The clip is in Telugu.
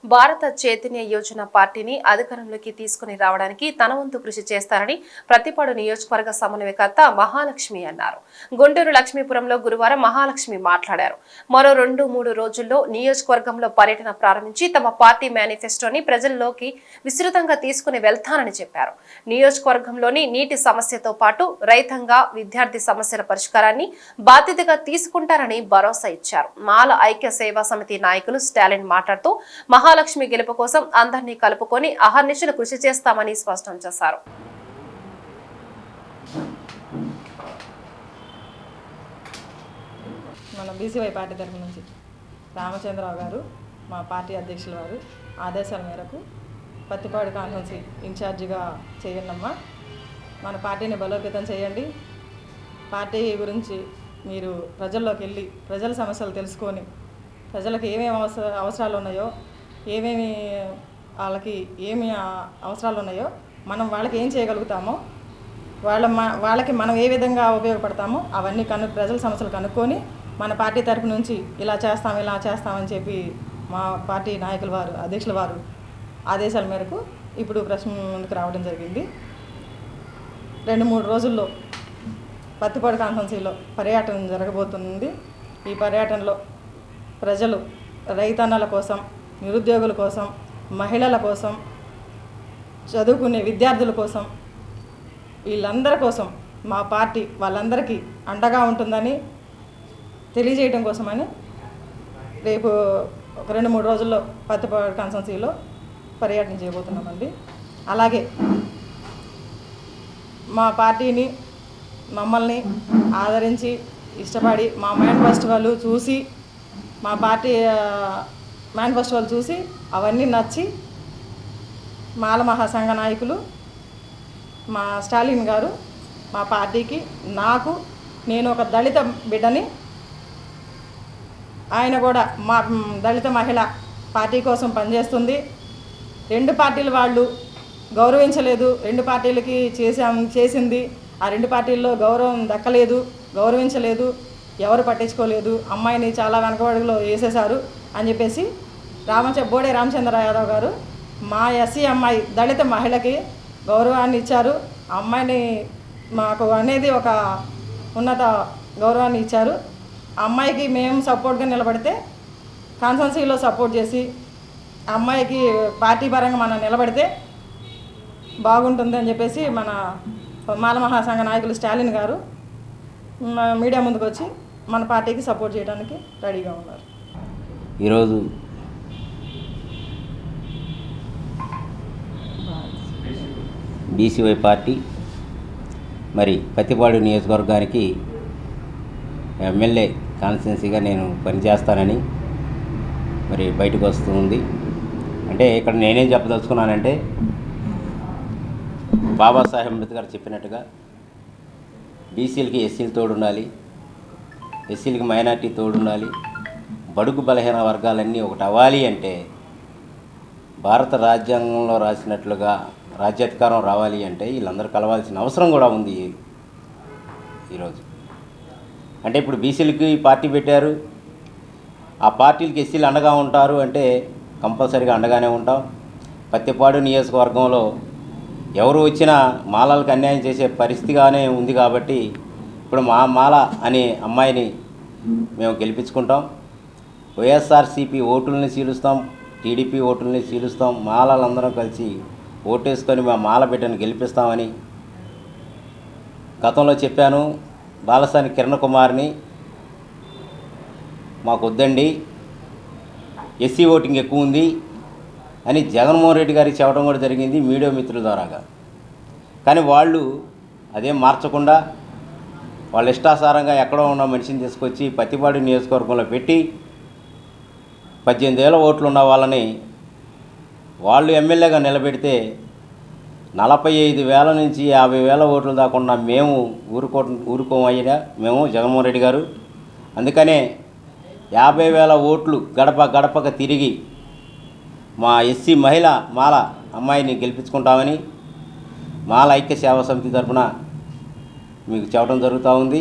భారత చైతన్య యోజన పార్టీని అధికారంలోకి తీసుకుని రావడానికి తన వంతు కృషి చేస్తారని ప్రతిపాడు నియోజకవర్గ సమన్వయకర్త మహాలక్ష్మి అన్నారు. గుంటూరు లక్ష్మీపురంలో గురువారం మహాలక్ష్మి మాట్లాడారు. మరో 2-3 రోజుల్లో నియోజకవర్గంలో పర్యటన ప్రారంభించి తమ పార్టీ మేనిఫెస్టోని ప్రజల్లోకి విస్తృతంగా తీసుకుని వెళ్తానని చెప్పారు. నియోజకవర్గంలోని నీటి సమస్యతో పాటు రైతాంగ విద్యార్థి సమస్యల పరిష్కారాన్ని బాధ్యతగా తీసుకుంటారని భరోసా ఇచ్చారు. మాల ఐక్య సేవా సమితి నాయకులు స్టాలిన్ మాట్లాడుతూ మహాలక్ష్మి గెలుపు కోసం అందరినీ కలుపుకొని అహర్నిశలు కృషి చేస్తామని స్పష్టం చేశారు. మన బీసీవై పార్టీ తరఫు నుంచి రామచంద్రరావు గారు మా పార్టీ అధ్యక్షుల వారు ఆదేశాల మేరకు పత్తిపాడు కాన్ఫరెన్సీ ఇన్ఛార్జిగా చేయండమ్మా. మన పార్టీని బలోపేతం చేయండి. పార్టీ గురించి మీరు ప్రజల్లోకి వెళ్ళి ప్రజల సమస్యలు తెలుసుకొని ప్రజలకు ఏమేమి అవసరాలు ఉన్నాయో వాళ్ళకి ఏమి అవసరాలు ఉన్నాయో మనం వాళ్ళకి ఏం చేయగలుగుతామో వాళ్ళకి మనం ఏ విధంగా ఉపయోగపడతామో అవన్నీ ప్రజల సమస్యలు కనుక్కొని మన పార్టీ తరపు నుంచి ఇలా చేస్తామని చెప్పి మా పార్టీ నాయకుల వారు అధ్యక్షుల వారు ఆదేశాల మేరకు ఇప్పుడు ప్రశ్న ముందుకు రావడం జరిగింది. 2-3 రోజుల్లో పత్తిపాడు కాన్ఫరెన్సీలో పర్యటన జరగబోతుంది. ఈ పర్యటనలో ప్రజలు రైతన్నల కోసం, నిరుద్యోగుల కోసం, మహిళల కోసం, చదువుకునే విద్యార్థుల కోసం, వీళ్ళందరి కోసం మా పార్టీ వాళ్ళందరికీ అండగా ఉంటుందని తెలియజేయడం కోసమని రేపు ఒక 2-3 రోజుల్లో పత్తిపాడు కాన్ఫరెన్సీలో పర్యటన చేయబోతున్నామండి. అలాగే మా పార్టీని మమ్మల్ని ఆదరించి ఇష్టపడి మా మేనిఫెస్టోలు చూసి మా పార్టీ మేనిఫెస్టోలు చూసి అవన్నీ నచ్చి మాల మహాసంఘ నాయకులు మా స్టాలిన్ గారు మా పార్టీకి నేను ఒక దళిత బిడ్డని, ఆయన కూడా మా దళిత మహిళ పార్టీ కోసం పనిచేస్తుంది. 2 పార్టీలు వాళ్ళు గౌరవించలేదు. 2 పార్టీలకి చేసింది ఆ 2 పార్టీల్లో గౌరవం దక్కలేదు, గౌరవించలేదు, ఎవరు పట్టించుకోలేదు. అమ్మాయిని చాలా వెనకబడుగులో వేసేశారు అని చెప్పేసి బోడే రామచంద్ర యాదవ్ గారు మా ఎస్సీ అమ్మాయి దళిత మహిళకి గౌరవాన్ని ఇచ్చారు. అమ్మాయిని మాకు అనేది ఒక ఉన్నత గౌరవాన్ని ఇచ్చారు. అమ్మాయికి మేము సపోర్ట్గా నిలబడితే కాన్ఫరెన్సీలో సపోర్ట్ చేసి అమ్మాయికి పార్టీ పరంగా మనం నిలబడితే బాగుంటుంది అని చెప్పేసి మన మాల మహాసంఘ నాయకులు స్టాలిన్ గారు మీడియా ముందుకు వచ్చి మన పార్టీకి సపోర్ట్ చేయడానికి రెడీగా ఉన్నారు. ఈరోజు బీసీవై పార్టీ మరి పత్తిపాడు నియోజకవర్గానికి ఎమ్మెల్యే కాన్స్టిట్యున్సీగా నేను పనిచేస్తానని మరి బయటకు వస్తుంది. అంటే ఇక్కడ నేనేం చెప్పదలుచుకున్నానంటే బాబాసాహెబ్ అంబేద్కర్ చెప్పినట్టుగా బీసీలకి ఎస్సీలు తోడుండాలి, ఎస్సీలకి మైనార్టీ తోడుండాలి, బడుగు బలహీన వర్గాలన్నీ ఒకటి అవ్వాలి అంటే భారత రాజ్యాంగంలో రాసినట్లుగా రాజ్యాధికారం రావాలి అంటే వీళ్ళందరూ కలవాల్సిన అవసరం కూడా ఉంది ఈరోజు. అంటే ఇప్పుడు బీసీలకి పార్టీ పెట్టారు, ఆ పార్టీలకి ఎస్సీలు అండగా ఉంటారు అంటే కంపల్సరీగా అండగానే ఉంటాం. పత్తిపాడు నియోజకవర్గంలో ఎవరు వచ్చినా మాలలకు అన్యాయం చేసే పరిస్థితిగానే ఉంది కాబట్టి ఇప్పుడు మా మాల అనే అమ్మాయిని మేము గెలిపించుకుంటాం. వైఎస్ఆర్సీపీ ఓటుల్ని చీలుస్తాం, టీడీపీ ఓటుల్ని చీలుస్తాం. మాలలందరం కలిసి ఓటేసుకొని మా మాల బిడ్డను గెలిపిస్తామని గతంలో చెప్పాను. బాలసాని కిరణ్ కుమార్ని మాకు వద్దండి, ఎస్సీ ఓటింగ్ ఎక్కువ ఉంది అని జగన్మోహన్ రెడ్డి గారికి చెప్పడం కూడా జరిగింది మీడియా మిత్రుల ద్వారాగా. కానీ వాళ్ళు అదేం మార్చకుండా వాళ్ళ ఇష్టాసారంగా ఎక్కడో ఉన్న మనిషిని తీసుకొచ్చి పత్తిపాడు నియోజకవర్గంలో పెట్టి 18 ఏళ్ళ ఓట్లు ఉన్న వాళ్ళని వాళ్ళు ఎమ్మెల్యేగా నిలబెడితే 45,000 నుంచి 50,000 ఓట్లు దాకుండా మేము ఊరుకోమయ్యా మేము జగన్మోహన్ రెడ్డి గారు. అందుకనే 50,000 ఓట్లు గడప గడపక తిరిగి మా ఎస్సీ మహిళ మాల అమ్మాయిని గెలిపించుకుంటామని మాల ఐక్య సేవా సమితి తరఫున మీకు చెప్పడం జరుగుతూ ఉంది.